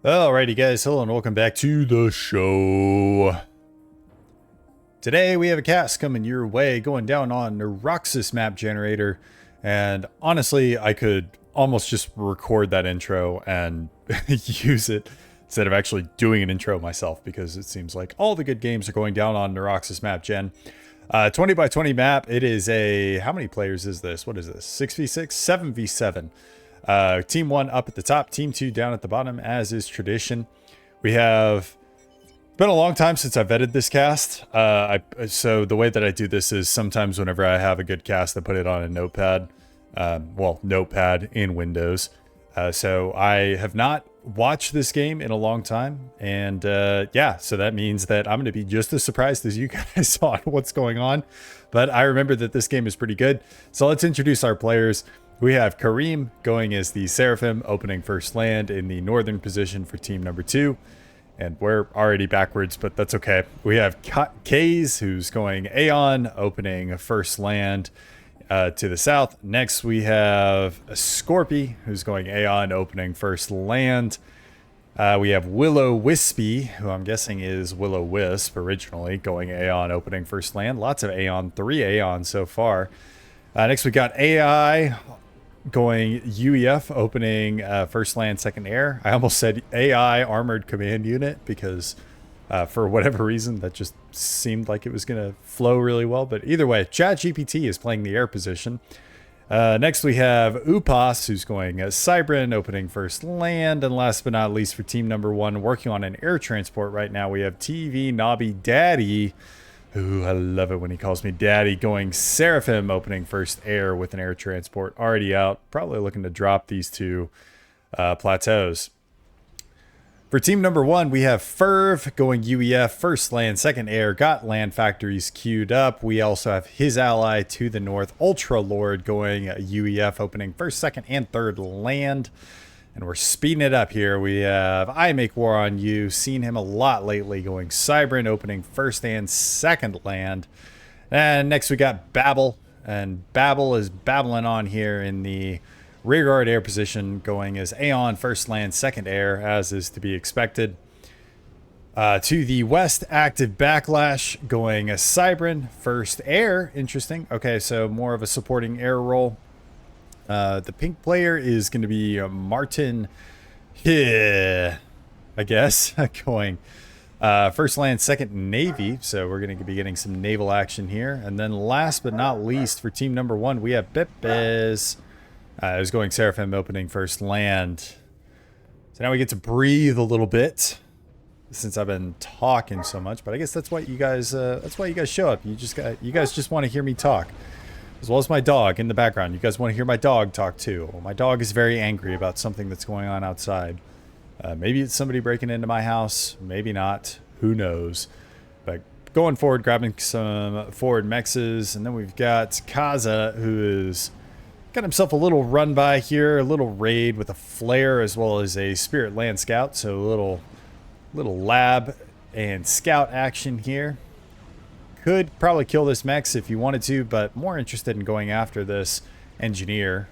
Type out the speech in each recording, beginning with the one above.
Alrighty guys, hello and welcome back to the show. Today we have a cast coming your way going down on Neuroxis map generator, and honestly I could almost just record that intro and use it instead of actually doing an intro myself, because it seems like all the good games are going down on Neuroxis map gen. 20 by 20 map. It is a, how many players is this? What is this? 6v6? 7v7. Team 1 up at the top, Team 2 down at the bottom, as is tradition. We have been a long time since I've vetted this cast. So the way that I do this is sometimes whenever I have a good cast, I put it on a notepad. Notepad in Windows. So I have not watched this game in a long time, and yeah, so that means that I'm going to be just as surprised as you guys on what's going on. But I remember that this game is pretty good. So let's introduce our players. We have Kareem going as the Seraphim, opening first land in the northern position for team number 2. And we're already backwards, but that's okay. We have Kaze, who's going Aeon, opening first land to the south. Next, we have Scorpy, who's going Aeon, opening first land. We have Willow Wispy, who I'm guessing is Willow Wisp originally, going Aeon, opening first land. Lots of Aeon, 3 Aeon so far. Next, we got AI going UEF, opening first land, second air. I almost said AI armored command unit because for whatever reason that just seemed like it was going to flow really well. But either way, ChatGPT is playing the air position. Next we have Upas, who's going Cybrin, opening first land. And last but not least, for team number 1, working on an air transport right now, we have TV Nobby Daddy. Ooh, I love it when he calls me daddy, going Seraphim, opening first air with an air transport already out. Probably looking to drop these two plateaus. For team number 1, we have Ferv going UEF, first land, second air, got land factories queued up. We also have his ally to the north, Ultra Lord, going UEF, opening first, second, and third land. And we're speeding it up here. We have I Make War on You. Seen him a lot lately, going Cybrin, opening first and second land. And next we got Babel. And Babel is babbling on here in the rearguard air position, going as Aeon, first land, second air, as is to be expected. To the west, active Backlash, going as Cybrin, first air. Interesting. Okay, so more of a supporting air role. The pink player is going to be Martin, I guess, going first land, second Navy. So we're going to be getting some naval action here. And then last but not least, for team number 1, we have Pepes, who's going Seraphim, opening first land. So now we get to breathe a little bit since I've been talking so much. But I guess that's why you guys show up. You guys just want to hear me talk. As well as my dog in the background. You guys want to hear my dog talk too. Well, my dog is very angry about something that's going on outside. Maybe it's somebody breaking into my house. Maybe not. Who knows? But going forward, grabbing some forward mexes. And then we've got Kaza, who is got himself a little run by here. A little raid with a flare as well as a Spirit Land Scout. So a little lab and scout action here. Could probably kill this Mex if you wanted to, but more interested in going after this engineer.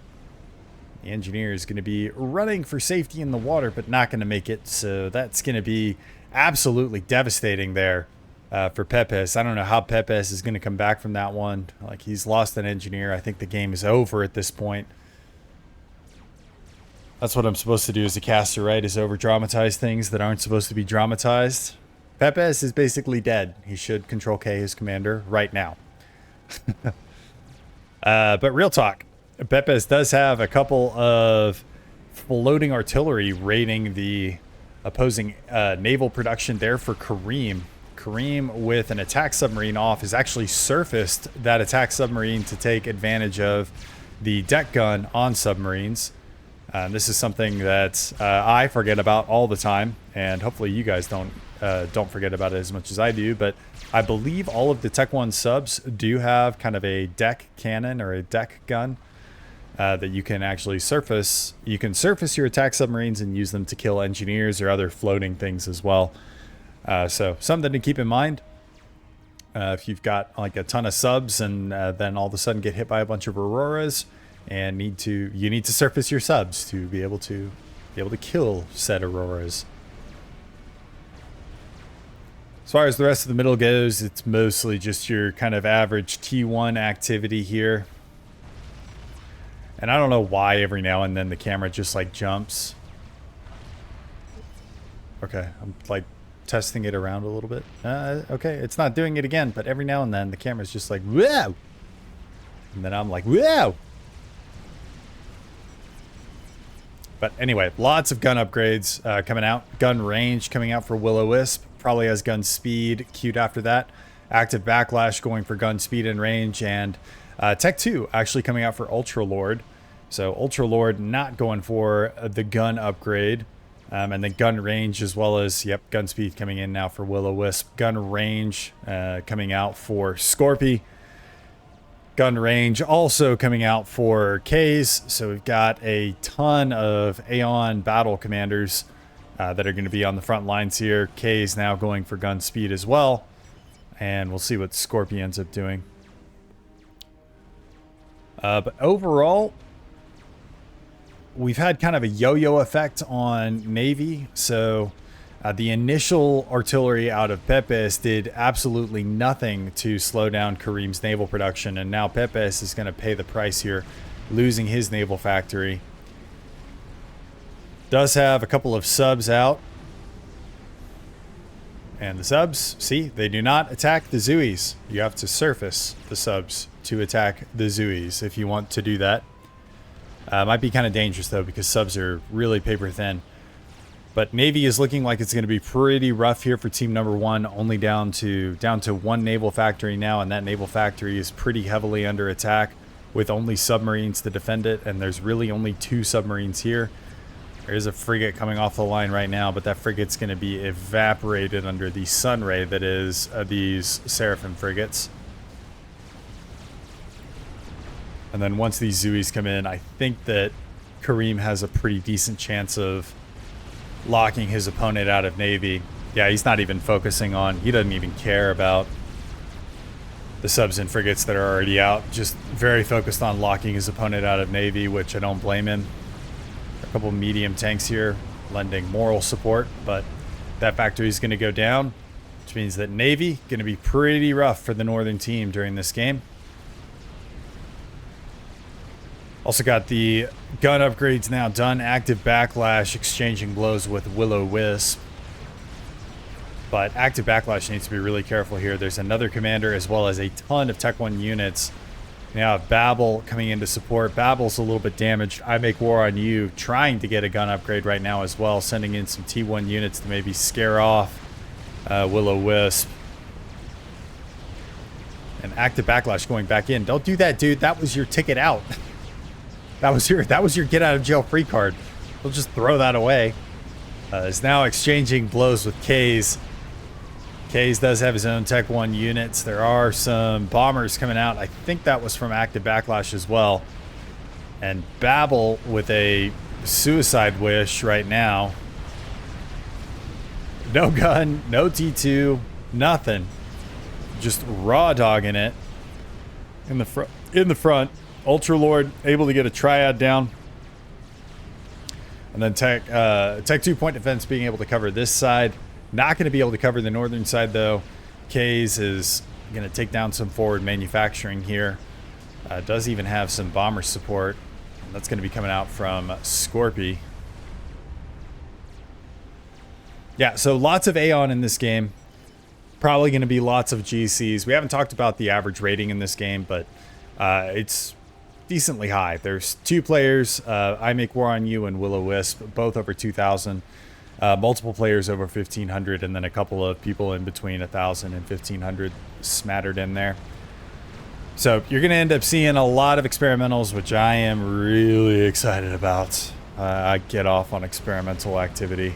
The engineer is going to be running for safety in the water, but not going to make it. So that's going to be absolutely devastating there for Pepes. I don't know how Pepes is going to come back from that one. Like, he's lost an engineer. I think the game is over at this point. That's what I'm supposed to do as a caster, right? Is over-dramatize things that aren't supposed to be dramatized. Pepes is basically dead. He should control K his commander right now. But real talk, Pepes does have a couple of floating artillery raiding the opposing naval production there for Kareem. Kareem, with an attack submarine off, has actually surfaced that attack submarine to take advantage of the deck gun on submarines. This is something that I forget about all the time, and hopefully you guys don't forget about it as much as I do. But I believe all of the Tech 1 subs do have kind of a deck cannon or a deck gun that you can actually surface. You can surface your attack submarines and use them to kill engineers or other floating things as well. So something to keep in mind. If you've got like a ton of subs and then all of a sudden get hit by a bunch of Auroras, and you need to surface your subs to be able to kill said Auroras. As far as the rest of the middle goes, it's mostly just your kind of average T1 activity here. And I don't know why every now and then the camera just like jumps. Okay, I'm like testing it around a little bit. Okay, it's not doing it again, but every now and then the camera's just like, whoa! And then I'm like, whoa! But anyway, lots of gun upgrades coming out. Gun range coming out for Will-O-Wisp. Probably has gun speed queued after that. Active backlash going for gun speed and range. And Tech 2 actually coming out for Ultra Lord. So Ultra Lord not going for the gun upgrade. And then gun range as well as, yep, gun speed coming in now for Will-O-Wisp. Gun range coming out for Scorpy. Gun range also coming out for K's. So we've got a ton of Aeon battle commanders that are going to be on the front lines here. K's now going for gun speed as well. And we'll see what Scorpy ends up doing. But overall, we've had kind of a yo-yo effect on Navy. So the initial artillery out of Tempest did absolutely nothing to slow down Kareem's naval production. And now Tempest is going to pay the price here, losing his naval factory. Does have a couple of subs out. And the subs, see, they do not attack the Zooies. You have to surface the subs to attack the Zooies if you want to do that. Might be kind of dangerous though, because subs are really paper thin. But Navy is looking like it's going to be pretty rough here for team number 1, only down to one naval factory now, and that naval factory is pretty heavily under attack with only submarines to defend it, and there's really only 2 submarines here. There is a frigate coming off the line right now, but that frigate's going to be evaporated under the sun ray that is these Seraphim frigates. And then once these Zooies come in, I think that Kareem has a pretty decent chance of locking his opponent out of Navy. Yeah, he's not even focusing on, he doesn't even care about the subs and frigates that are already out. Just very focused on locking his opponent out of Navy, which I don't blame him. A couple medium tanks here lending moral support, but that factory is going to go down, which means that Navy going to be pretty rough for the northern team during this game. Also got the gun upgrades now done. Active backlash exchanging blows with Will-O-Wisp. But active backlash needs to be really careful here. There's another commander as well as a ton of Tech 1 units. Now Babel coming in to support. Babel's a little bit damaged. I Make War on You trying to get a gun upgrade right now as well. Sending in some T1 units to maybe scare off Will-O-Wisp. And active backlash going back in. Don't do that, dude. That was your ticket out. That was your get out of jail free card. We'll just throw that away. Is now exchanging blows with K's. K's does have his own Tech 1 units. There are some bombers coming out. I think that was from active backlash as well. And Babel with a suicide wish right now. No gun, no T2, nothing. Just raw dogging it in the front. Ultra Lord able to get a triad down. And then Tech 2 point defense being able to cover this side. Not going to be able to cover the northern side though. K's is going to take down some forward manufacturing here. Does even have some bomber support. That's going to be coming out from Scorpy. Yeah, so lots of Aeon in this game. Probably going to be lots of GCs. We haven't talked about the average rating in this game, but it's decently high. There's 2 players, I Make War on You and Will-O-Wisp, both over 2,000. Multiple players over 1,500, and then a couple of people in between 1,000 and 1,500 smattered in there. So you're going to end up seeing a lot of experimentals, which I am really excited about. I get off on experimental activity.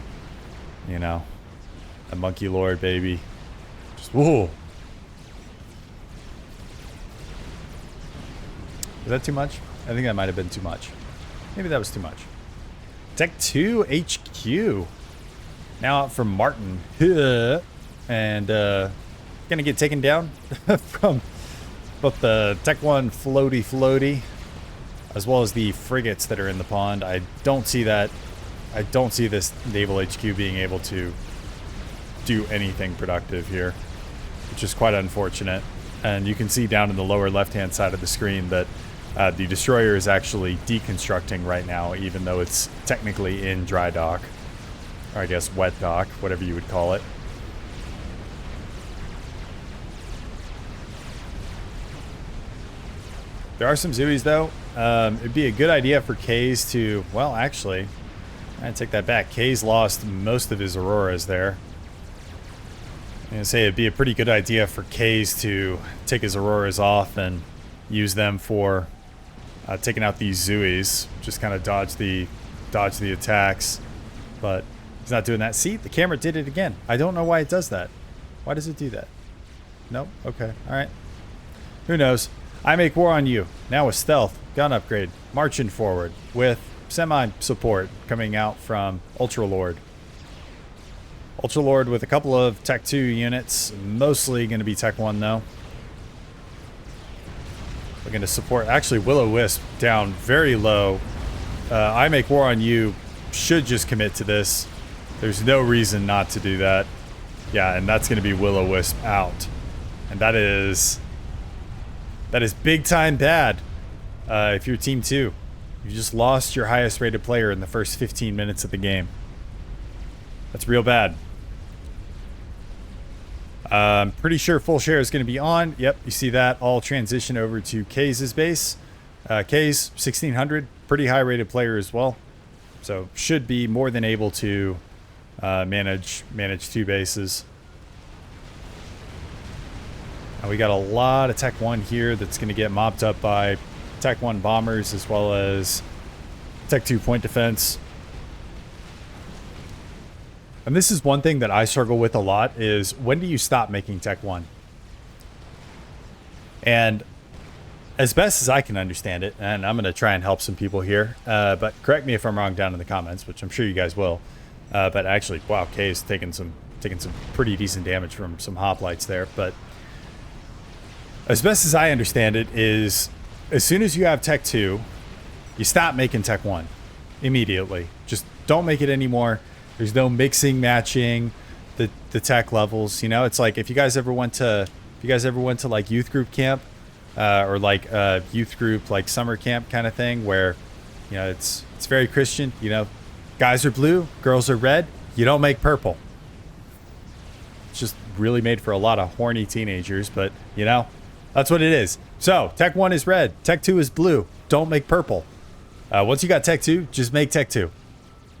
You know, a Monkey Lord, baby. Just, whoa. Was that too much? I think that might have been too much. Maybe that was too much. Tech 2 HQ. Now out for Martin. And gonna get taken down from both the Tech 1 floaty as well as the frigates that are in the pond. I don't see that. I don't see this naval HQ being able to do anything productive here, which is quite unfortunate. And you can see down in the lower left-hand side of the screen that the destroyer is actually deconstructing right now, even though it's technically in dry dock. Or I guess wet dock, whatever you would call it. There are some Zooies, though. It'd be a good idea for K's to... Well, actually, I take that back. K's lost most of his Auroras there. I'm going to say it'd be a pretty good idea for K's to take his Auroras off and use them for taking out these Zooies. Just kind of dodge the attacks. But he's not doing that. See, the camera did it again. I don't know why it does that. Why does it do that? Nope. Okay. All right. Who knows? I make war on you. Now with stealth, gun upgrade, marching forward with semi-support coming out from Ultralord. Ultralord with a couple of Tech 2 units, mostly going to be Tech 1 though. Looking to support, actually Will-O-Wisp down very low. I make war on you should just commit to this. There's no reason not to do that. Yeah, and that's going to be Will-O-Wisp out. And that is big time bad if you're Team 2. You just lost your highest rated player in the first 15 minutes of the game. That's real bad. I'm pretty sure full share is going to be on. Yep, you see that. All transition over to K's base. K's 1600, pretty high rated player as well. So should be more than able to manage 2 bases. And we got a lot of Tech 1 here that's going to get mopped up by Tech 1 bombers as well as Tech 2 point defense. And this is one thing that I struggle with a lot is when do you stop making Tech 1? And as best as I can understand it, and I'm going to try and help some people here, but correct me if I'm wrong down in the comments, which I'm sure you guys will. But actually, wow, K's taking some pretty decent damage from some hoplites there. But as best as I understand it is as soon as you have Tech 2, you stop making Tech 1 immediately. Just don't make it anymore. There's no mixing, matching the tech levels. You know, it's like if you guys ever went to like youth group camp or like youth group like summer camp kind of thing where, you know, it's very Christian. You know, guys are blue, girls are red. You don't make purple. It's just really made for a lot of horny teenagers, but you know, that's what it is. So Tech 1 is red, Tech 2 is blue. Don't make purple. Once you got Tech 2, just make Tech 2.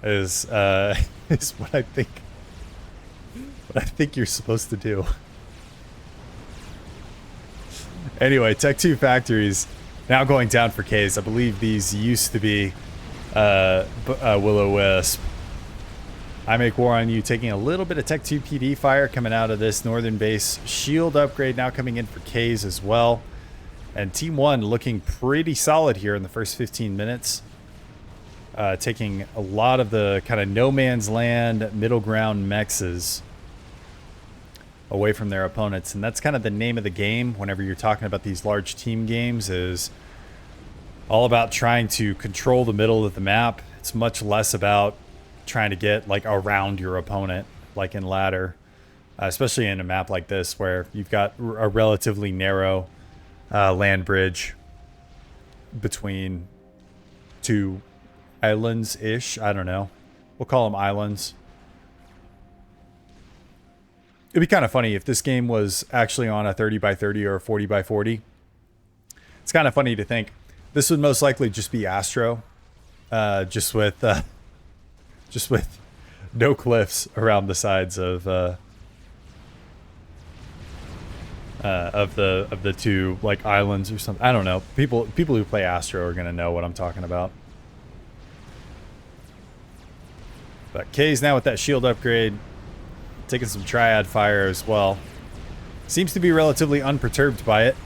Is what I think. What I think you're supposed to do. Anyway, Tech 2 factories now going down for K's. I believe these used to be Will-O-Wisp. I make war on you, taking a little bit of Tech 2 PD fire coming out of this northern base. Shield upgrade now coming in for K's as well. And Team 1 looking pretty solid here in the first 15 minutes. Taking a lot of the kind of no man's land, middle ground mexes away from their opponents. And that's kind of the name of the game whenever you're talking about these large team games, is all about trying to control the middle of the map. It's much less about trying to get like around your opponent, like in ladder, especially in a map like this where you've got a relatively narrow land bridge between 2 islands-ish. I don't know. We'll call them islands. It'd be kind of funny if this game was actually on a 30 by 30 or a 40 by 40. It's kind of funny to think this would most likely just be Astro, just with no cliffs around the sides of the 2 like islands or something. I don't know. People who play Astro are gonna know what I'm talking about. But K's now with that shield upgrade, taking some triad fire as well. Seems to be relatively unperturbed by it.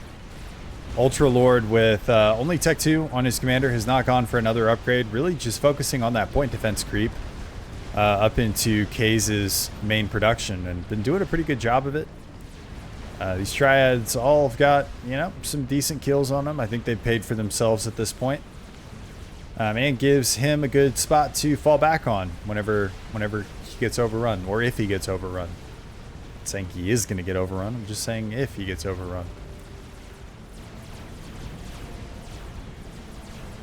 Ultralord with only Tech 2 on his commander has not gone for another upgrade. Really just focusing on that point defense creep up into K's main production and been doing a pretty good job of it. These triads all have got, you know, some decent kills on them. I think they've paid for themselves at this point. And gives him a good spot to fall back on whenever he gets overrun, or if he gets overrun. saying he is going to get overrun. I'm just saying if he gets overrun.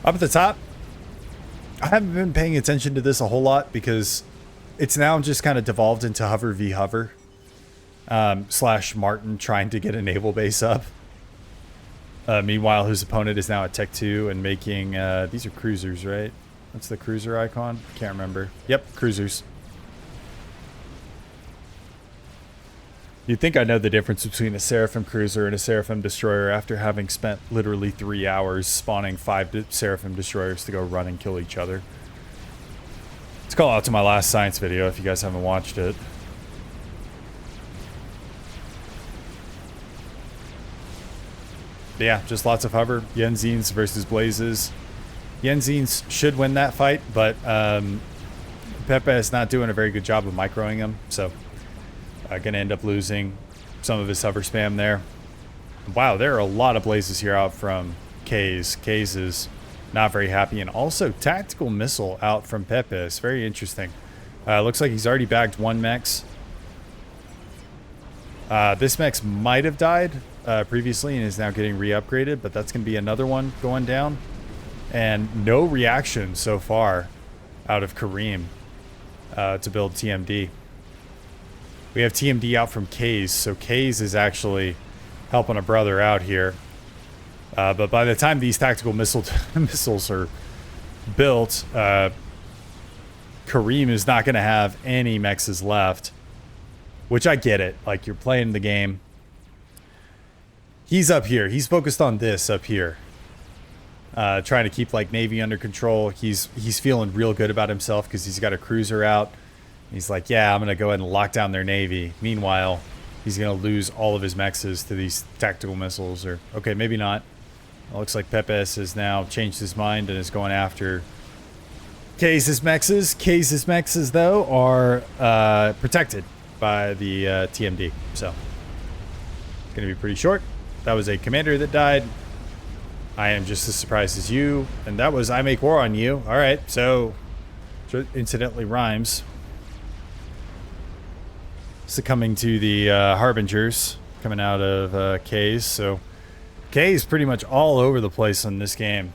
Up at the top, I haven't been paying attention to this a whole lot because it's now just kind of devolved into hover v hover. Slash Martin trying to get a naval base up. Meanwhile, his opponent is now at Tech 2 and making... these are cruisers, right? That's the cruiser icon? Can't remember. Yep, cruisers. You'd think I know the difference between a Seraphim cruiser and a Seraphim destroyer after having spent literally 3 hours spawning 5 Seraphim destroyers to go run and kill each other. Let's call out to my last science video if you guys haven't watched it. Yeah, just lots of hover. Yenzines versus Blazes. Yenzines should win that fight, but Pepe is not doing a very good job of microing him, so gonna end up losing some of his hover spam there. Wow, there are a lot of Blazes here out from K's. K's is not very happy, and also tactical missile out from Pepe. It's very interesting. Looks like he's already bagged 1 mechs. This mechs might have died previously and is now getting re-upgraded, but that's going to be another one going down. And no reaction so far out of Kareem to build TMD. We have TMD out from K's, so K's is actually helping a brother out here. But by the time these tactical missiles are built, Kareem is not going to have any mexes left. Which I get it. Like, you're playing the game. He's up here. He's focused on this up here. Trying to keep, like, Navy under control. He's feeling real good about himself because he's got a cruiser out. He's like, yeah, I'm going to go ahead and lock down their Navy. Meanwhile, he's going to lose all of his mexes to these tactical missiles. Or, okay, maybe not. It looks like Pepes has now changed his mind and is going after K's mexes. K's mexes, though, are protected by the TMD. So, it's going to be pretty short. That was a commander that died. I am just as surprised as you. And that was I make war on you. All right, so incidentally rhymes. Succumbing to the Harbingers coming out of K's. So K's pretty much all over the place in this game.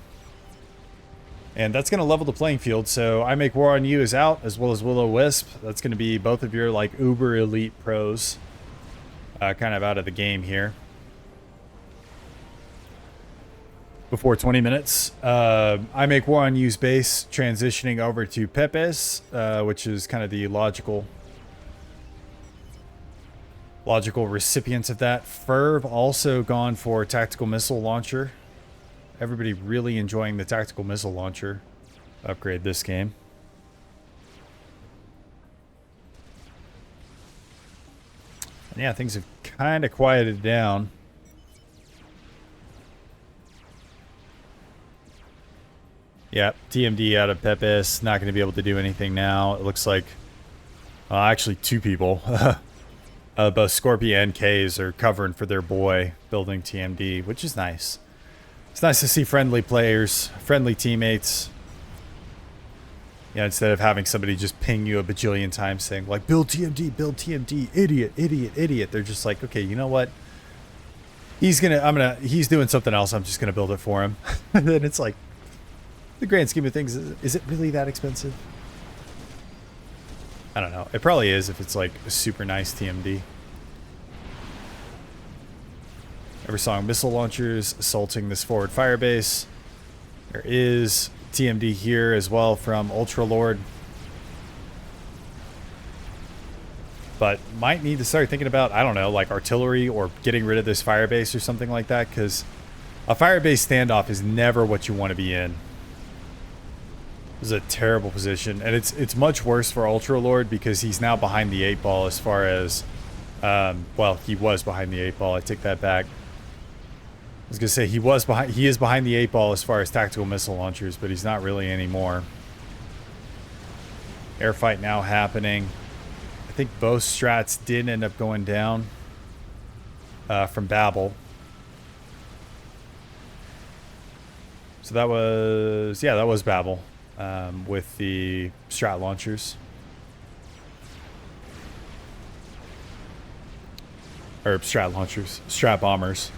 And that's going to level the playing field. So I make war on you is out, as well as Will-O-Wisp. That's going to be both of your like uber elite pros kind of out of the game here. Before 20 minutes, I make war on you's base, transitioning over to Pepes, which is kind of the logical recipients of that. Ferv also gone for tactical missile launcher. Everybody really enjoying the tactical missile launcher upgrade this game. And yeah, things have kind of quieted down. Yeah, TMD out of Pepes. Not going to be able to do anything now. It looks like actually 2 people. Both Scorpio and K's are covering for their boy building TMD, which is nice. It's nice to see friendly players, friendly teammates. Yeah, instead of having somebody just ping you a bajillion times saying like, build TMD, idiot, idiot, idiot. They're just like, okay, you know what? He's doing something else. I'm just going to build it for him. And then it's like, the grand scheme of things, is it really that expensive? I don't know. It probably is if it's like a super nice TMD. Eversong missile launchers assaulting this forward fire base. There is TMD here as well from Ultra Lord. But might need to start thinking about, I don't know, like artillery or getting rid of this fire base or something like that, because a fire base standoff is never what you want to be in. This is a terrible position, and it's much worse for Ultra Lord because he's now behind the 8 ball as far as, well, he was behind the 8 ball. I take that back. I was gonna say he is behind the 8 ball as far as tactical missile launchers, but he's not really anymore. Airfight now happening. I think both strats did end up going down from Babel. So that was, yeah, that was Babel. With the strat launchers. Or strat launchers. Strat bombers.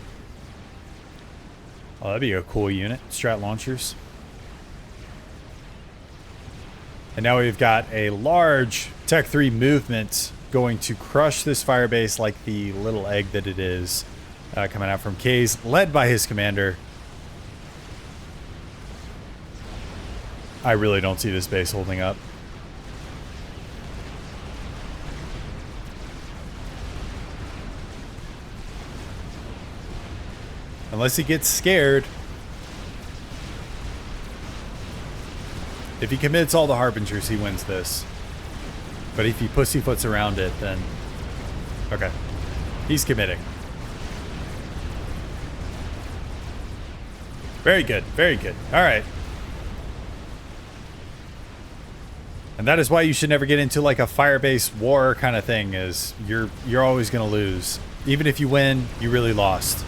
Oh, that'd be a cool unit. Strat launchers. And now we've got a large Tech 3 movement going to crush this firebase like the little egg that it is. Coming out from K's, led by his commander. I really don't see this base holding up. Unless he gets scared. If he commits all the Harbingers, he wins this. But if he pussyfoots around it, then... Okay. He's committing. Very good. Very good. All right. And that is why you should never get into like a firebase war kind of thing, is you're always going to lose. Even if you win, you really lost.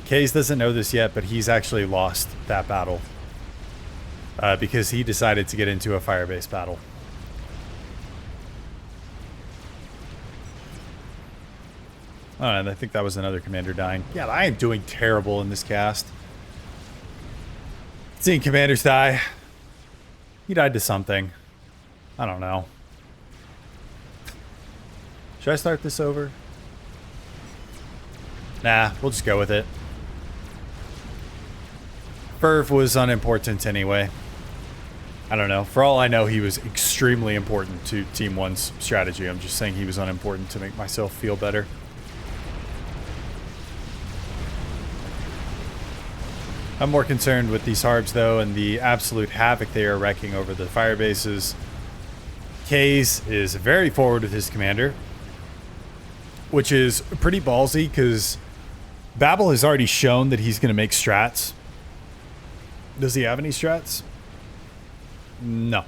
Kays doesn't know this yet, but he's actually lost that battle. Because he decided to get into a firebase battle. Oh, and I think that was another commander dying. Yeah, I am doing terrible in this cast. Seeing commanders die. He died to something. I don't know. Should I start this over? Nah, we'll just go with it. Ferv was unimportant anyway. I don't know. For all I know, he was extremely important to Team 1's strategy. I'm just saying he was unimportant to make myself feel better. I'm more concerned with these Harbs, though, and the absolute havoc they are wrecking over the fire bases. Kays is very forward with his commander, which is pretty ballsy, because Babel has already shown that he's going to make strats. Does he have any strats? No.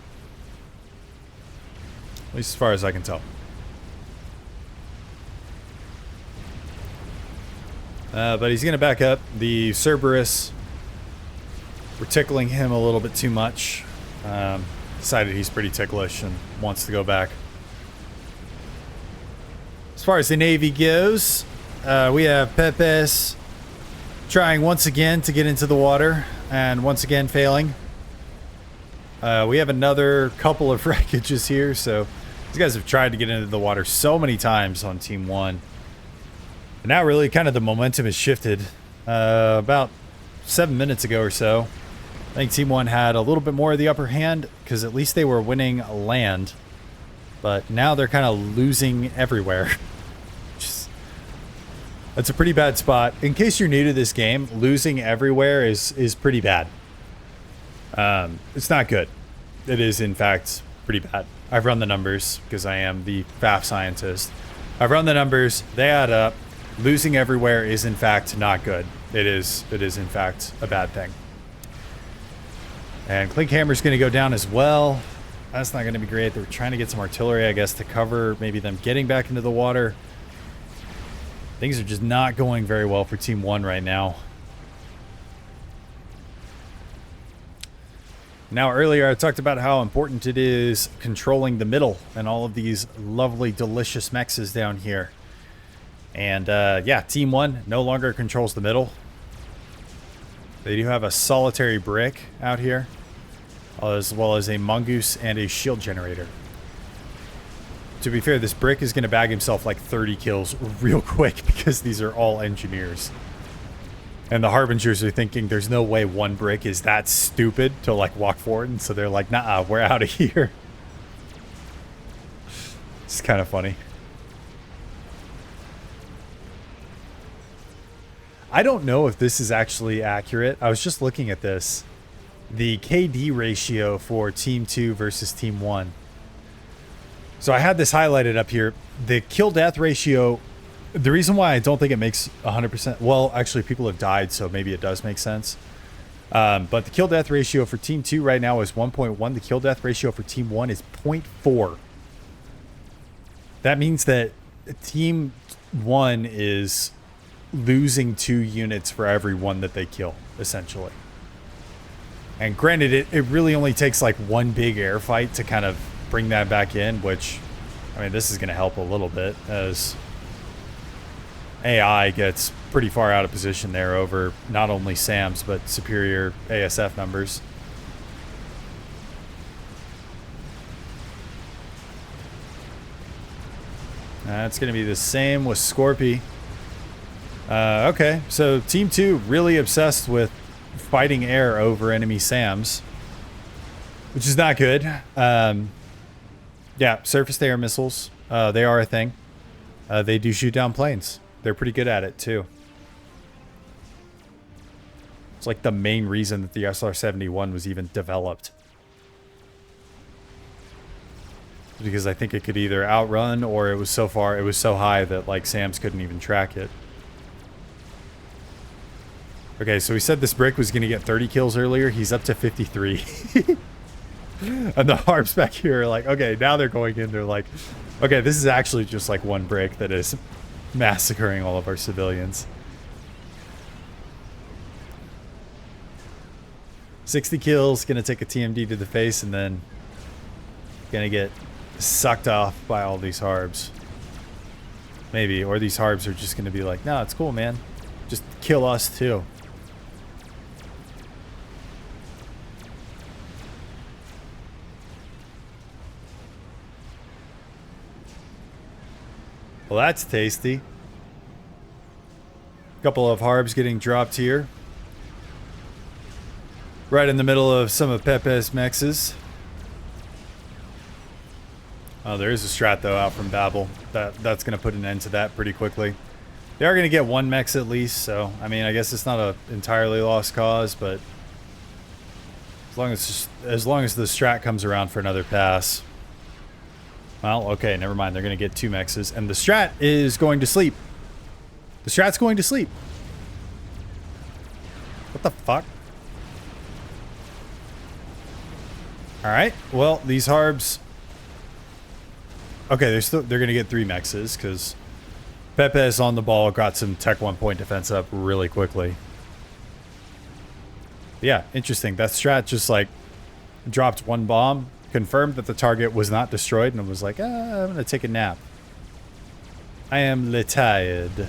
At least as far as I can tell. But he's going to back up. The Cerberus, we're tickling him a little bit too much. Decided he's pretty ticklish and wants to go back. As far as the Navy goes, we have Tempest trying once again to get into the water and once again failing. We have another couple of wreckages here, so these guys have tried to get into the water so many times on Team 1. And now really kind of the momentum has shifted. About 7 minutes ago or so, I think Team 1 had a little bit more of the upper hand, because at least they were winning land. But now they're kind of losing everywhere. That's a pretty bad spot. In case you're new to this game, losing everywhere is pretty bad. It's not good. It is, in fact, pretty bad. I've run the numbers because I am the FAF scientist. I've run the numbers. They add up. Losing everywhere is, in fact, not good. It is, in fact, a bad thing. And Clinkhammer's going to go down as well. That's not going to be great. They're trying to get some artillery, I guess, to cover maybe them getting back into the water. Things are just not going very well for Team 1 right now. Now, earlier I talked about how important it is controlling the middle and all of these lovely, delicious mexes down here. And yeah, Team 1 no longer controls the middle. They do have a solitary brick out here, as well as a mongoose and a shield generator. To be fair, this brick is going to bag himself like 30 kills real quick because these are all engineers. And the Harbingers are thinking there's no way one brick is that stupid to like walk forward. And so they're like, nah, we're out of here. It's kind of funny. I don't know if this is actually accurate. I was just looking at this. The KD ratio for Team 2 versus Team 1. So I had this highlighted up here. The kill-death ratio, the reason why I don't think it makes 100%, well, actually people have died, so maybe it does make sense. But the kill-death ratio for Team 2 right now is 1.1. The kill-death ratio for Team 1 is 0.4. That means that Team 1 is losing 2 units for every one that they kill, essentially. And granted, it really only takes like one big air fight to kind of bring that back in, which, I mean, this is going to help a little bit as AI gets pretty far out of position there over not only SAMs, but superior ASF numbers. It's going to be the same with Scorpy. Okay, so Team 2 really obsessed with fighting air over enemy SAMs, which is not good. Yeah, surface-to-air missiles, they are a thing. They do shoot down planes. They're pretty good at it, too. It's like the main reason that the SR-71 was even developed. Because I think it could either outrun, or it was so high that, like, SAMs couldn't even track it. Okay, so we said this brick was going to get 30 kills earlier. He's up to 53. And the harps back here are like, okay, now they're going in. They're like, okay, this is actually just like one brick that is massacring all of our civilians. 60 kills, going to take a TMD to the face, and then going to get sucked off by all these harbs. Maybe, or these harbs are just going to be like, no, it's cool, man. Just kill us too. Well, that's tasty. Couple of harbs getting dropped here. Right in the middle of some of Pepe's mexes. Oh, there is a strat, though, out from Babel. That's going to put an end to that pretty quickly. They are going to get one mex at least, so, I mean, I guess it's not an entirely lost cause, but as long as the strat comes around for another pass. Well, okay, never mind. They're going to get two mexes, and the strat is going to sleep. The strat's going to sleep. What the fuck? Alright, well, these harbs... Okay, they're going to get three mexes, because Pepe is on the ball, got some Tech 1 point defense up really quickly. Yeah, interesting. That strat just, like, dropped one bomb, confirmed that the target was not destroyed, and was like, I'm going to take a nap. I am tired.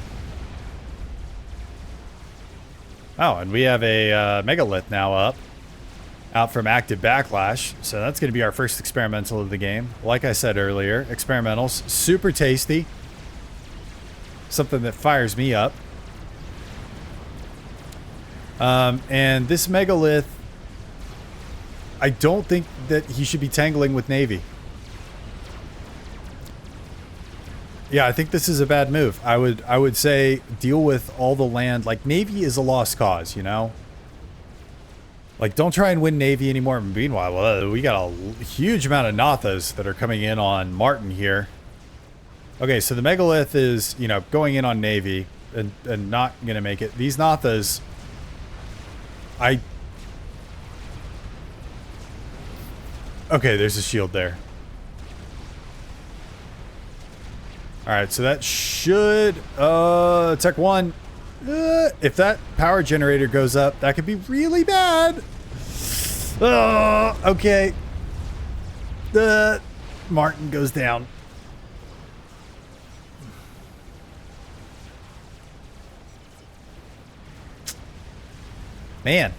Oh, and we have a megalith now up. Out from active backlash. So that's going to be our first experimental of the game. Like I said earlier, experimentals, super tasty. Something that fires me up. And this megalith, I don't think that he should be tangling with Navy. Yeah, I think this is a bad move. I would say deal with all the land. Like, Navy is a lost cause, you know? Like, don't try and win Navy anymore. Meanwhile, we got a huge amount of Nathas that are coming in on Martin here. Okay, so the megalith is, you know, going in on Navy and not going to make it. These Nathas, okay, there's a shield there. Alright, so that should... Tech 1. If that power generator goes up, that could be really bad. Okay. Martin goes down. Man.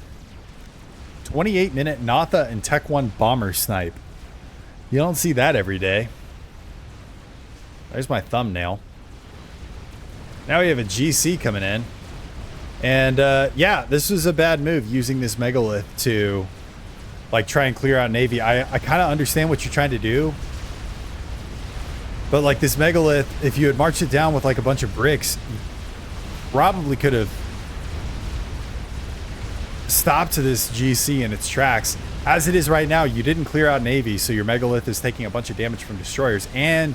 28-minute Natha and Tech 1 bomber snipe. You don't see that every day. There's my thumbnail. Now we have a GC coming in. And, yeah, this was a bad move, using this megalith to, like, try and clear out Navy. I kind of understand what you're trying to do. But, like, this megalith, if you had marched it down with, like, a bunch of bricks, you probably could have stopped to this GC in its tracks. As it is right now, you didn't clear out Navy, so your megalith is taking a bunch of damage from destroyers, and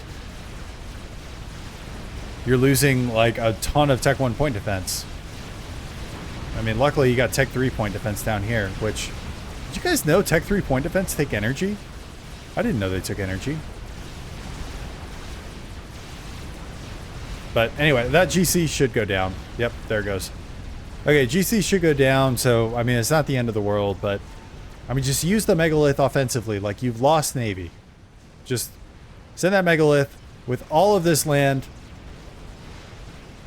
you're losing, like, a ton of Tech 1 point defense. I mean, luckily you got Tech 3 point defense down here, which... Did you guys know Tech 3 point defense take energy? I didn't know they took energy. But anyway, that GC should go down. Yep, there it goes. Okay, GC should go down, so, I mean, it's not the end of the world, but... I mean, just use the megalith offensively. Like, you've lost Navy. Just send that megalith with all of this land...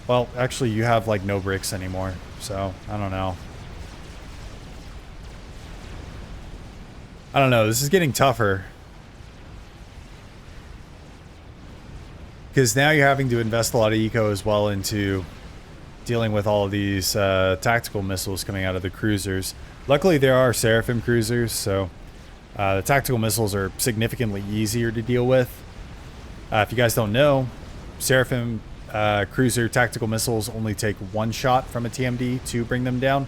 Well, actually, you have, like, no bricks anymore. So, I don't know. I don't know. This is getting tougher. Because now you're having to invest a lot of eco as well into dealing with all of these tactical missiles coming out of the cruisers. Luckily, there are Seraphim cruisers, so the tactical missiles are significantly easier to deal with. If you guys don't know, Seraphim cruiser tactical missiles only take one shot from a TMD to bring them down,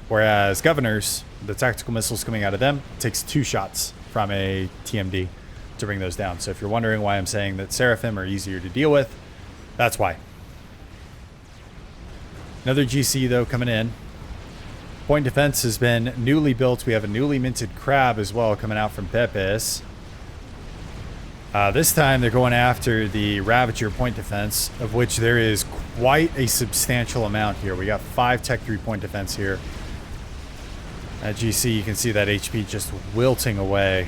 whereas Governors, the tactical missiles coming out of them, takes 2 shots from a TMD to bring those down. So if you're wondering why I'm saying that Seraphim are easier to deal with, that's why. Another GC, though, coming in. Point defense has been newly built. We have a newly minted crab as well coming out from Tempest. This time they're going after the Ravager point defense, of which there is quite a substantial amount here. We got 5 Tech 3 point defense here. At GC, you can see that HP just wilting away.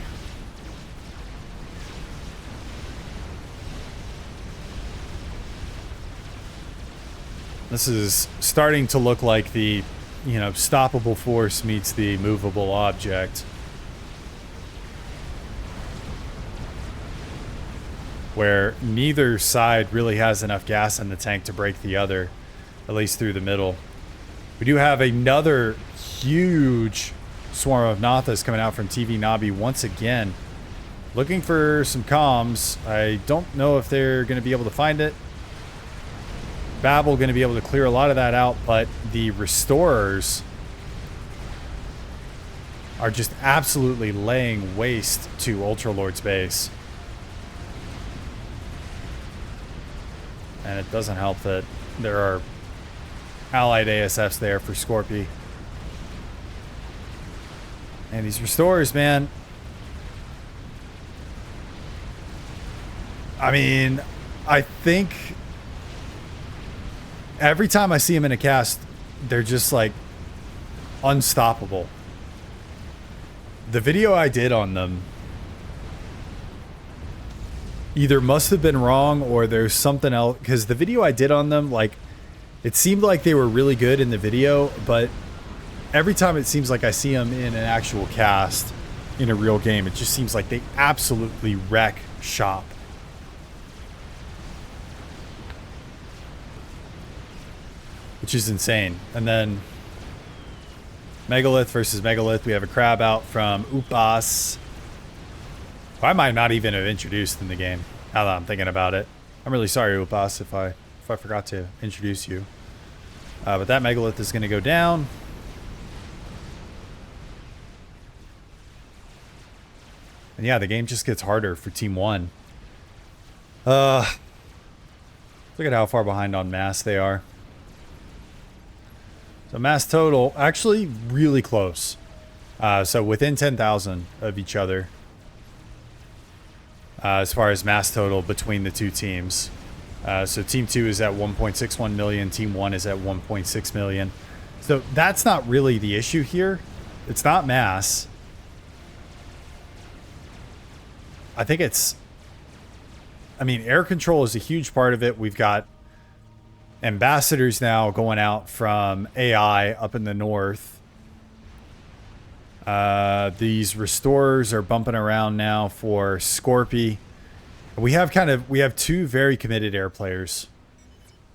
This is starting to look like the, you know, stoppable force meets the movable object. Where neither side really has enough gas in the tank to break the other, at least through the middle. We do have another huge swarm of Nathas coming out from TV Nabi once again. Looking for some comms. I don't know if they're going to be able to find it. Babel going to be able to clear a lot of that out, but the Restorers are just absolutely laying waste to Ultralord's base. And it doesn't help that there are allied ASFs there for Scorpy. And these Restorers, man. I mean, I think every time I see them in a cast, they're just like unstoppable. The video I did on them either must have been wrong or there's something else, because the video I did on them, like, it seemed like they were really good in the video, but every time it seems like I see them in an actual cast in a real game, it just seems like they absolutely wreck shop. Which is insane. And then Megalith versus Megalith. We have a crab out from Upas. I might not even have introduced in the game, now that I'm thinking about it. I'm really sorry, Upas, if I forgot to introduce you. But that Megalith is going to go down. And yeah, the game just gets harder for Team 1. Look at how far behind on mass they are. So mass total, actually really close. So within 10,000 of each other. As far as mass total between the two teams. So Team 2 is at 1.61 million. Team 1 is at 1.6 million. So that's not really the issue here. It's not mass. I think it's... I mean, air control is a huge part of it. We've got ambassadors now going out from AI up in the north. These restorers are bumping around now for Scorpy. We have two very committed air players.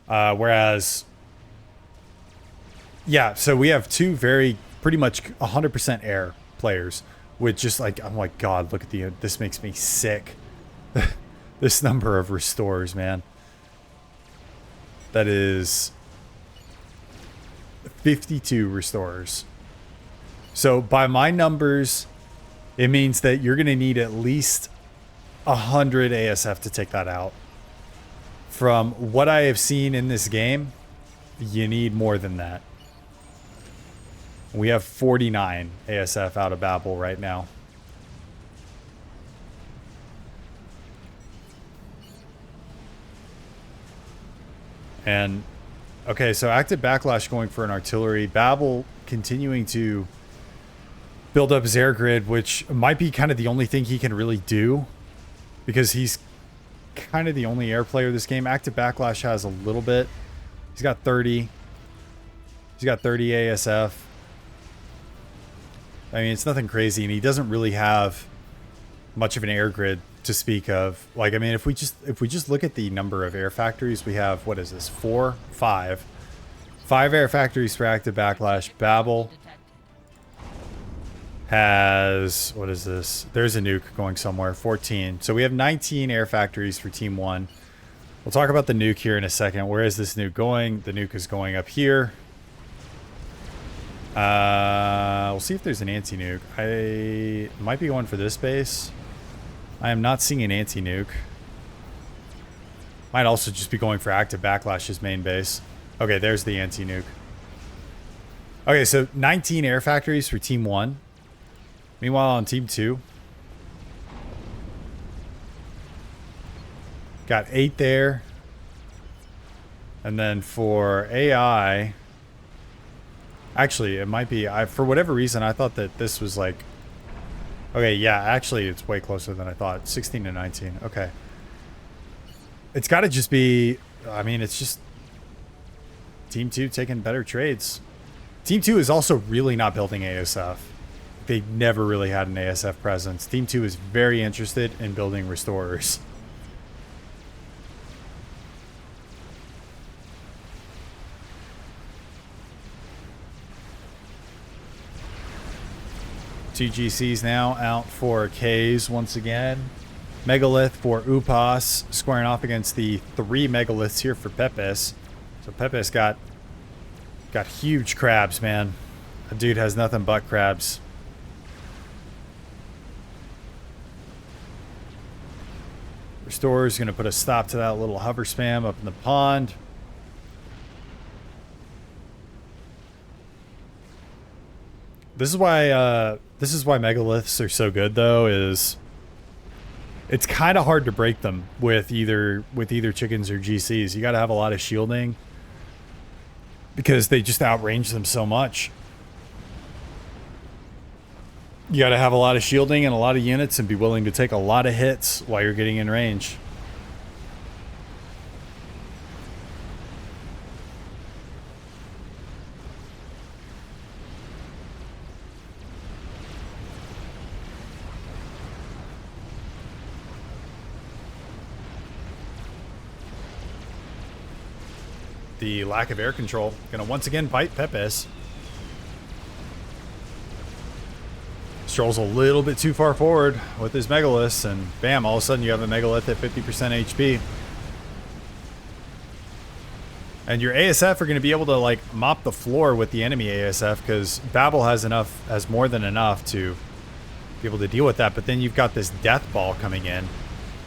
Whereas, yeah, so we have two very pretty much 100% air players with just like, oh my God, look at this makes me sick. This number of restores, man. That is 52 restorers. So by my numbers, it means that you're going to need at least 100 ASF to take that out. From what I have seen in this game, you need more than that. We have 49 ASF out of Babel right now. And, okay, so active backlash going for an artillery. Babel continuing to build up his air grid, which might be kind of the only thing he can really do. Because he's kind of the only air player this game. Active backlash has a little bit. He's got 30. He's got 30 ASF. I mean, it's nothing crazy, and he doesn't really have much of an air grid to speak of. Like, I mean, if we just look at the number of air factories, we have, what is this? 4, 5. 5 air factories for active backlash. Babel has, what is this? There's a nuke going somewhere. 14. So we have 19 air factories for Team 1. We'll talk about the nuke here in a second. Where is this nuke going? The nuke is going up here. We'll see if there's an anti-nuke. I might be going for this base. I am not seeing an anti-nuke. Might also just be going for active backlash's main base. Okay, there's the anti-nuke. Okay, so 19 air factories for Team 1. Meanwhile, on Team 2, got 8 there. And then for AI, actually, it might be, for whatever reason, I thought that this was like, okay, yeah, actually, it's way closer than I thought. 16 to 19. Okay. It's got to just be, I mean, it's just Team 2 taking better trades. Team 2 is also really not building ASF. They never really had an ASF presence. Team 2 is very interested in building restorers. Two GCs now out for Ks once again. Megalith for Upas, squaring off against the 3 Megaliths here for Pepes. So Pepes got huge crabs, man. That dude has nothing but crabs. Restore's going to put a stop to that little hover spam up in the pond. This is why megaliths are so good, though, is it's kind of hard to break them with either chickens or GCs. You got to have a lot of shielding because they just outrange them so much. You got to have a lot of shielding and a lot of units and be willing to take a lot of hits while you're getting in range. The lack of air control gonna once again bite Pepes. Strolls a little bit too far forward with his megaliths, and bam, all of a sudden you have a megalith at 50% HP. And your ASF are going to be able to like mop the floor with the enemy ASF because Babel has more than enough to be able to deal with that. But then you've got this death ball coming in,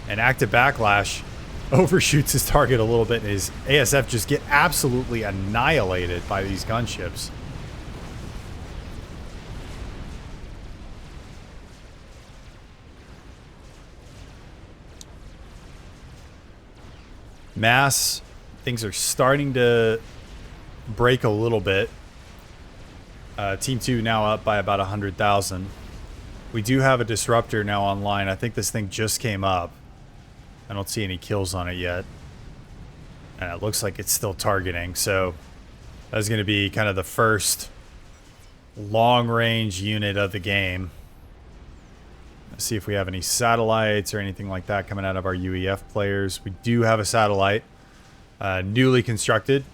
and active backlash overshoots his target a little bit, and his ASF just get absolutely annihilated by these gunships. Mass, things are starting to break a little bit. Team 2 now up by about 100,000. We do have a disruptor now online. I think this thing just came up. I don't see any kills on it yet. And it looks like it's still targeting. So that's going to be kind of the first long-range unit of the game. Let's see if we have any satellites or anything like that coming out of our UEF players. We do have a satellite newly constructed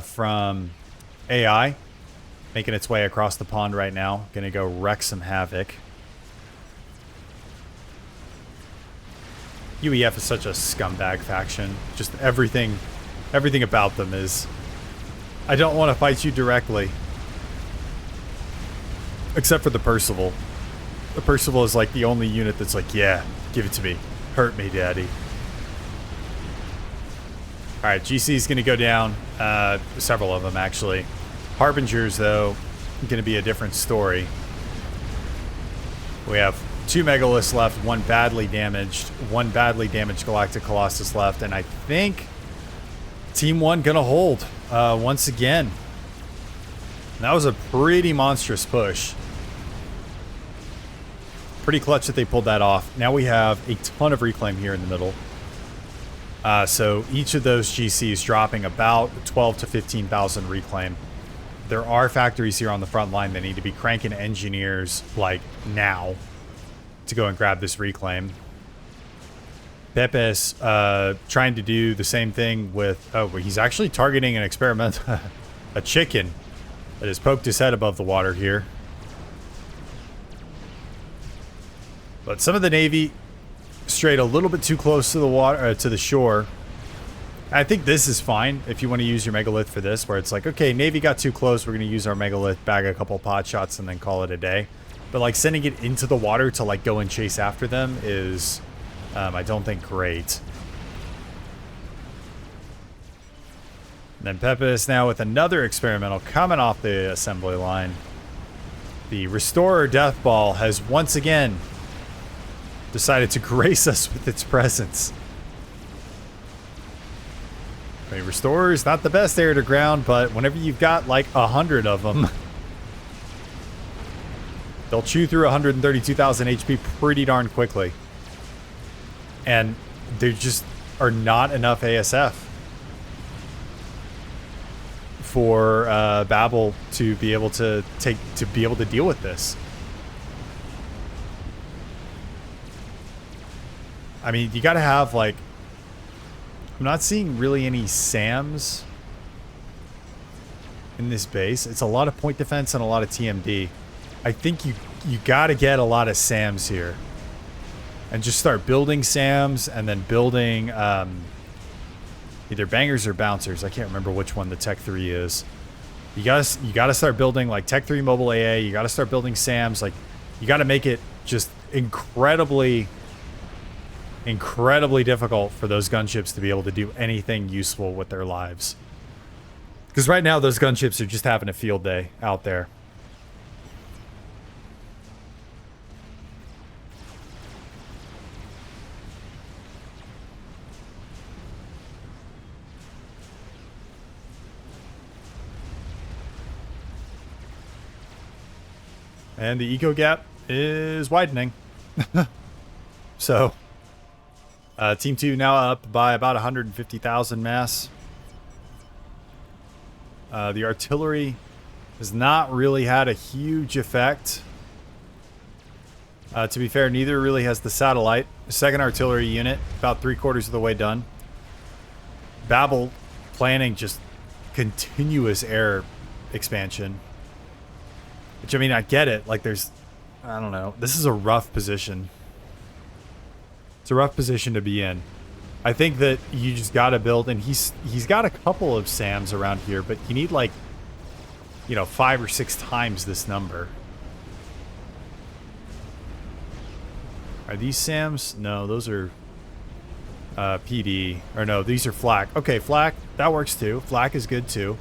from AI, making its way across the pond right now. Gonna go wreck some havoc. UEF is such a scumbag faction. Just everything about them is, I don't want to fight you directly. Except for the Percival. The Percival is like the only unit that's like, yeah, give it to me. Hurt me, daddy. Alright, GC is going to go down. Several of them, actually. Harbingers, though, going to be a different story. We have 2 megaliths left, 1 badly damaged Galactic Colossus left, and I think Team 1 going to hold once again. That was a pretty monstrous push. Pretty clutch that they pulled that off. Now we have a ton of reclaim here in the middle. So each of those GCs dropping about 12 to 15,000 reclaim. There are factories here on the front line that need to be cranking engineers like now to go and grab this reclaim. Tempest trying to do the same thing with... Oh, he's actually targeting an experiment. A chicken that has poked his head above the water here. But some of the Navy strayed a little bit too close to the water, to the shore. I think this is fine if you want to use your megalith for this, where it's like, okay, Navy got too close, we're going to use our megalith, bag a couple pot shots, and then call it a day. But like sending it into the water to like go and chase after them is, I don't think, great. And then Tempest now with another experimental coming off the assembly line. The Restorer Death Ball has once again decided to grace us with its presence. I mean, Restorer is not the best air to ground, but whenever you've got like 100 of them, they'll chew through 132,000 HP pretty darn quickly. And there just are not enough ASF for Babel to be able to deal with this. I mean, you got to have like, I'm not seeing really any SAMs in this base. It's a lot of point defense and a lot of TMD. I think you got to get a lot of SAMs here and just start building SAMs and then building either bangers or bouncers. I can't remember which one the Tech 3 is. You gotta start building like Tech 3 mobile AA. You gotta start building SAMs. Like, you gotta make it just incredibly difficult for those gunships to be able to do anything useful with their lives. Because right now those gunships are just having a field day out there. And the eco gap is widening. So, Team 2 now up by about 150,000 mass. The artillery has not really had a huge effect. To be fair, neither really has the satellite. The second artillery unit, about 3/4 of the way done. Babel planning just continuous air expansion. Which, I mean, I get it. Like, there's... I don't know. This is a rough position. It's a rough position to be in. I think that you just got to build... And he's got a couple of SAMs around here, but you need, like, you know, 5 or 6 times this number. Are these SAMs? No, those are PD. Or no, these are flak. Okay, flak. That works, too. Flak is good, too.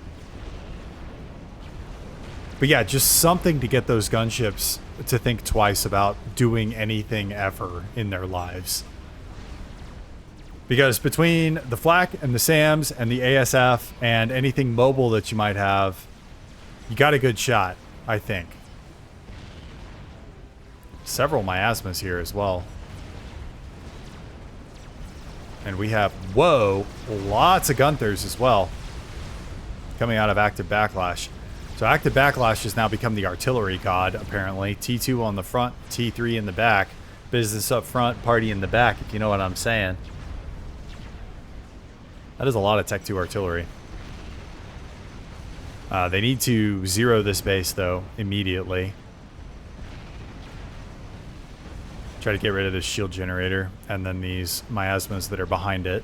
But yeah, just something to get those gunships to think twice about doing anything ever in their lives. Because between the flak and the SAMs and the ASF and anything mobile that you might have, you got a good shot, I think. Several miasmas here as well. And we have, whoa, lots of Gunthers as well. Coming out of active backlash. So active backlash has now become the artillery god, apparently. T2 on the front, T3 in the back. Business up front, party in the back, if you know what I'm saying. That is a lot of Tech 2 artillery. They need to zero this base, though, immediately. Try to get rid of this shield generator, and then these miasmas that are behind it.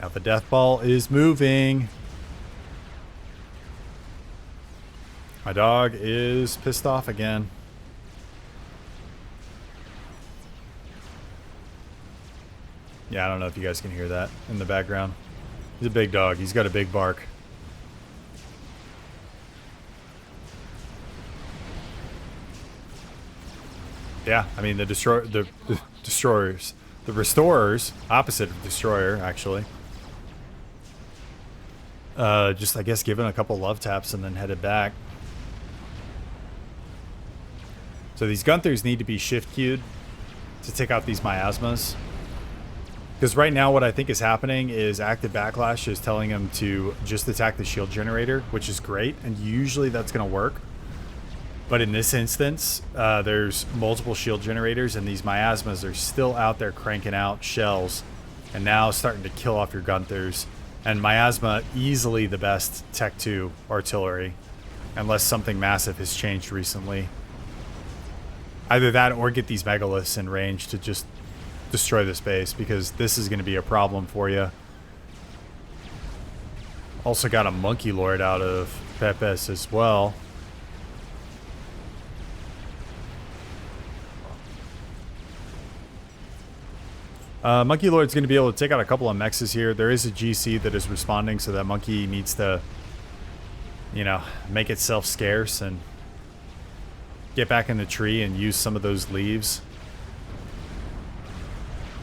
Now the death ball is moving. My dog is pissed off again. Yeah, I don't know if you guys can hear that in the background. He's a big dog. He's got a big bark. Yeah, I mean the destroyers, the restorers, opposite of destroyer, actually. Just, I guess, giving a couple love taps and then headed back. So these Gunthers need to be shift queued to take out these miasmas. Because right now what I think is happening is active backlash is telling them to just attack the shield generator, which is great, and usually that's going to work. But in this instance, there's multiple shield generators, and these miasmas are still out there cranking out shells, and now starting to kill off your Gunthers. And miasma, easily the best Tech 2 artillery, unless something massive has changed recently. Either that or get these megaliths in range to just destroy this base, because this is going to be a problem for you. Also got a Monkey Lord out of Tempest as well. Monkey Lord's going to be able to take out a couple of mexes here. There is a GC that is responding, so that monkey needs to, you know, make itself scarce and get back in the tree and use some of those leaves.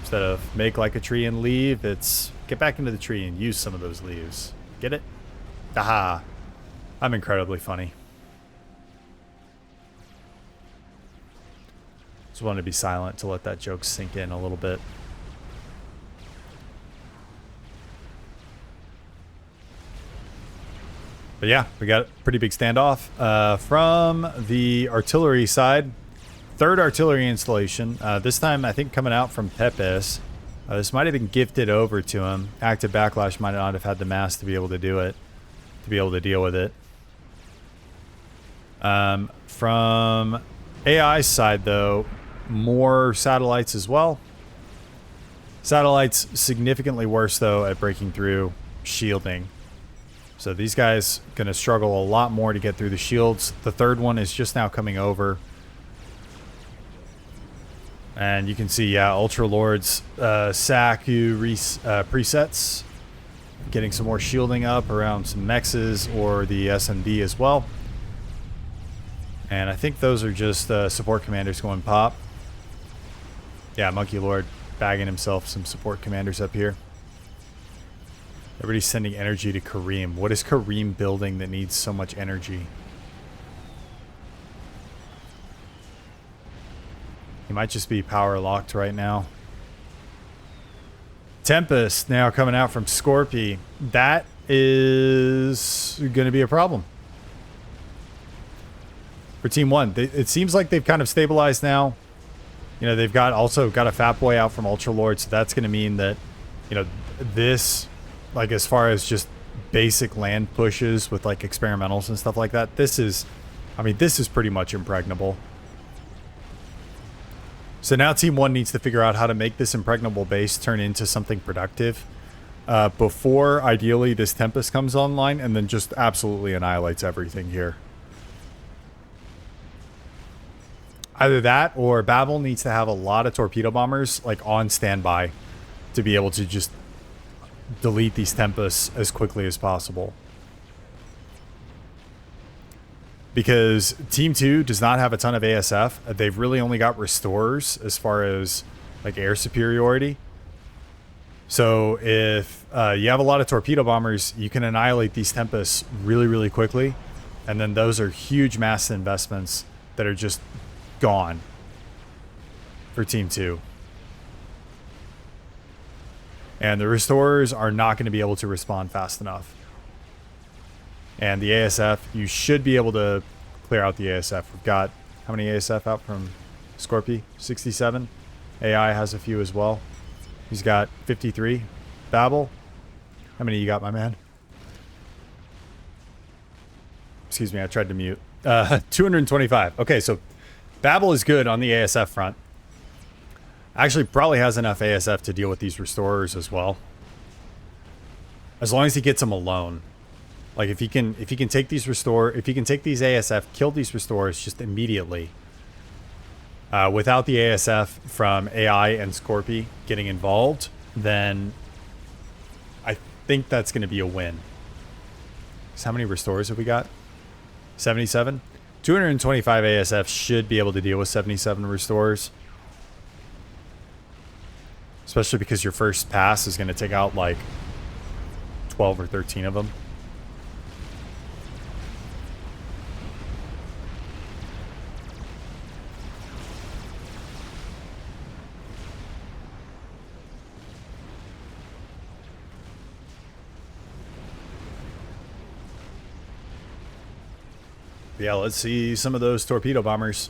Instead of make like a tree and leave, it's get back into the tree and use some of those leaves. Get it? Aha. I'm incredibly funny. Just wanted to be silent to let that joke sink in a little bit. But yeah, we got a pretty big standoff. From the artillery side, third artillery installation. This time, I think, coming out from Tempest. This might have been gifted over to him. Active backlash might not have had the mass to be able to do it, to be able to deal with it. From AI's side, though, more satellites as well. Satellites significantly worse, though, at breaking through shielding. So these guys going to struggle a lot more to get through the shields. The third one is just now coming over. And you can see, yeah, Ultra Lords, Saku presets. Getting some more shielding up around some mexes or the SMD as well. And I think those are just support commanders going pop. Yeah, Monkey Lord bagging himself some support commanders up here. Everybody's sending energy to Kareem. What is Kareem building that needs so much energy? He might just be power locked right now. Tempest now coming out from Scorpy. That is going to be a problem for Team 1. It seems like they've kind of stabilized now. You know, they've also got a Fat Boy out from Ultra Lord, so that's going to mean that, you know, this... Like, as far as just basic land pushes with, like, experimentals and stuff like that, this is, I mean, this is pretty much impregnable. So now Team 1 needs to figure out how to make this impregnable base turn into something productive before, ideally, this Tempest comes online and then just absolutely annihilates everything here. Either that or Babel needs to have a lot of torpedo bombers, like, on standby to be able to just delete these Tempests as quickly as possible. Because Team 2 does not have a ton of ASF. They've really only got restorers as far as like air superiority. So if you have a lot of torpedo bombers, you can annihilate these Tempests really, really quickly. And then those are huge mass investments that are just gone for Team 2. And the restorers are not going to be able to respond fast enough. And the ASF, you should be able to clear out the ASF. We've got, how many ASF out from Scorpy? 67. AI has a few as well. He's got 53. Babel, how many you got, my man? Excuse me, I tried to mute. 225. Okay, so Babel is good on the ASF front. Actually, probably has enough ASF to deal with these restorers as well. As long as he gets them alone. Like if he can take these ASF, kill these restorers just immediately. Without the ASF from AI and Scorpy getting involved, then I think that's going to be a win. So how many restorers have we got? 77? 225 ASF should be able to deal with 77 restorers. Especially because your first pass is going to take out like 12 or 13 of them. Yeah, let's see some of those torpedo bombers.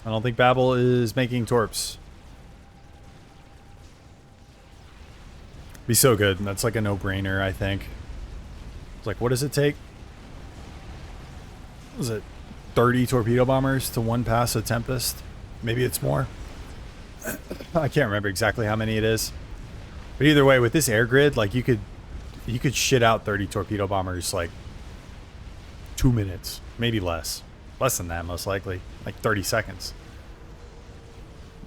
I don't think Babel is making torps. Be so good. That's like a no-brainer, I think. It's like, what does it take? What was it 30 torpedo bombers to one pass a Tempest? Maybe it's more. I can't remember exactly how many it is. But either way, with this air grid, like you could shit out 30 torpedo bombers like 2 minutes, maybe less. Less than that, most likely. Like 30 seconds.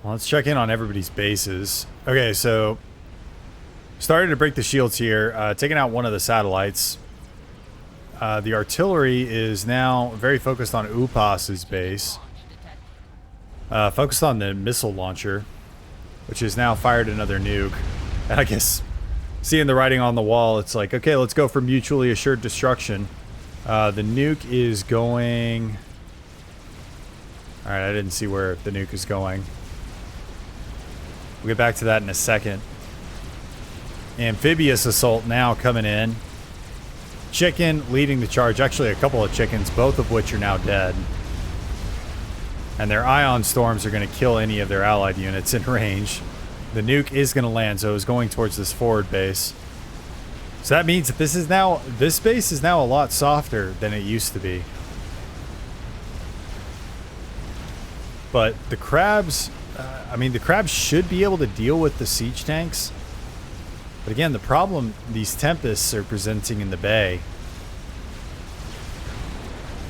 Well, let's check in on everybody's bases. Okay, so started to break the shields here, taking out one of the satellites. The artillery is now very focused on Upas's base. Focused on the missile launcher, which has now fired another nuke. And I guess seeing the writing on the wall, it's like, okay, let's go for mutually assured destruction. The nuke is going... Alright, I didn't see where the nuke is going. We'll get back to that in a second. Amphibious assault now coming in. Chicken leading the charge. Actually, a couple of chickens, both of which are now dead. And their ion storms are going to kill any of their allied units in range. The nuke is going to land, so it's going towards this forward base. So that means that this base is now a lot softer than it used to be. But the crabs, the crabs should be able to deal with the siege tanks. But again, the problem these Tempests are presenting in the bay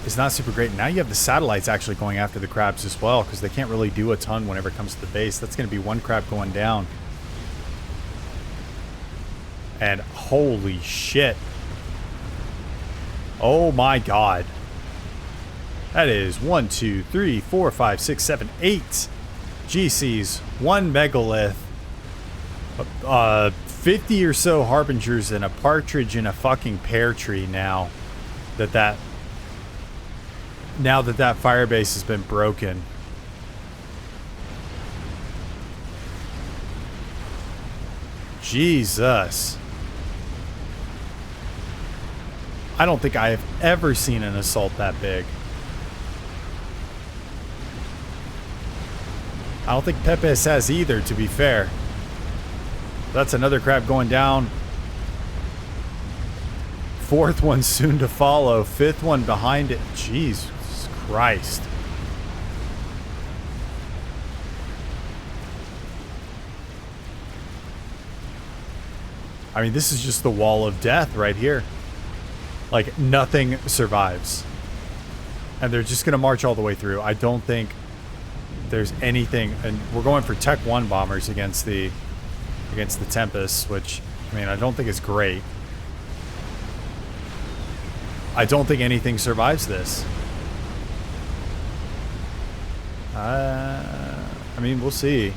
is not super great. Now you have the satellites actually going after the crabs as well, because they can't really do a ton whenever it comes to the base. That's going to be one crab going down. And holy shit. Oh my god. That is 1, 2, 3, 4, 5, 6, 7, 8 GCs, 1 megalith, 50 or so harbingers, and a partridge in a fucking pear tree now that fire base has been broken. Jesus. I don't think I have ever seen an assault that big. I don't think Tempest has either, to be fair. That's another crab going down. 4th one soon to follow. 5th one behind it. Jesus Christ. I mean, this is just the wall of death right here. Like, nothing survives. And they're just going to march all the way through. I don't think there's anything. And we're going for Tech 1 bombers against the Tempest, which, I mean, I don't think is great. I don't think anything survives this. I mean, we'll see.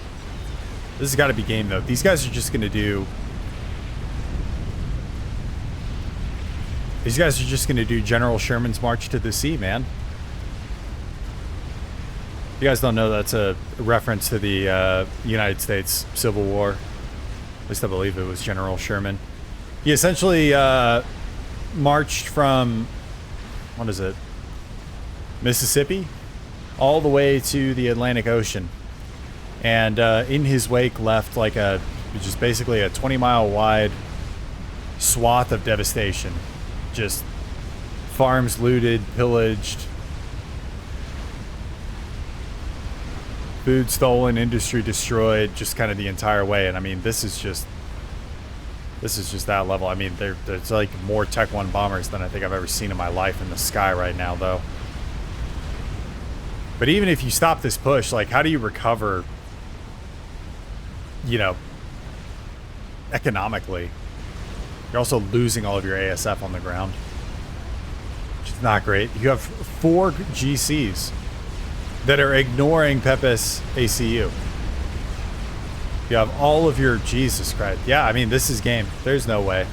This has got to be game, though. These guys are just going to do... These guys are just going to do General Sherman's March to the Sea, man. If you guys don't know, that's a reference to the United States Civil War. At least I believe it was General Sherman. He essentially marched from, what is it, Mississippi, all the way to the Atlantic Ocean. And in his wake left like just basically a 20-mile wide swath of devastation. Just farms looted, pillaged, food stolen, industry destroyed, just kind of the entire way. And I mean, this is just that level. I mean, there's like more Tech 1 bombers than I think I've ever seen in my life in the sky right now, though. But even if you stop this push, like, how do you recover, you know, economically? You're also losing all of your ASF on the ground, which is not great. You have 4 GCs that are ignoring Pepe's ACU. You have all of your... Jesus Christ. Yeah, I mean, this is game. There's no way.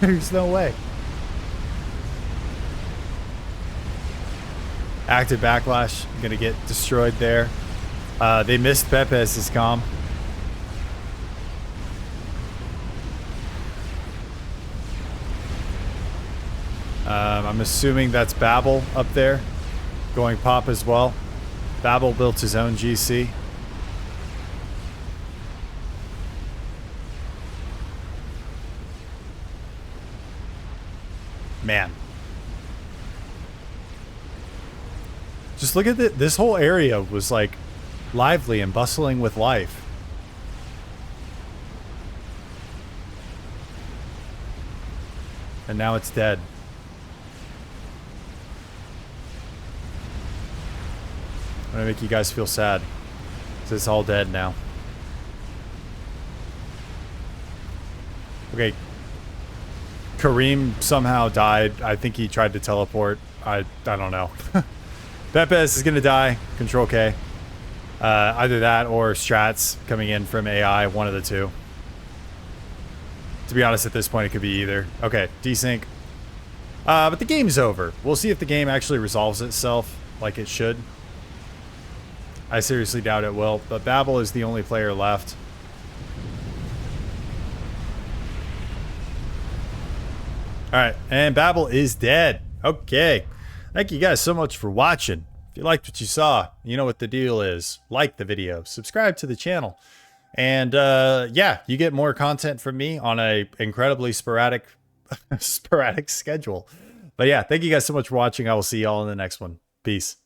There's no way. Active backlash. Gonna get destroyed there. They missed Pepe's comm. I'm assuming that's Babel up there going pop as well. Babel built his own GC. Man. Just look at it. This whole area was like lively and bustling with life. And now it's dead. I'm gonna make you guys feel sad. It's all dead now. Okay. Kareem somehow died. I think he tried to teleport. I don't know. Tempest is gonna die. Control K. Either that or strats coming in from AI. One of the two. To be honest, at this point, it could be either. Okay, desync. But the game's over. We'll see if the game actually resolves itself like it should. I seriously doubt it will, but Babel is the only player left. Alright, and Babel is dead. Okay. Thank you guys so much for watching. If you liked what you saw, you know what the deal is. Like the video, subscribe to the channel. And yeah, you get more content from me on a incredibly sporadic schedule. But yeah, thank you guys so much for watching. I will see y'all in the next one. Peace.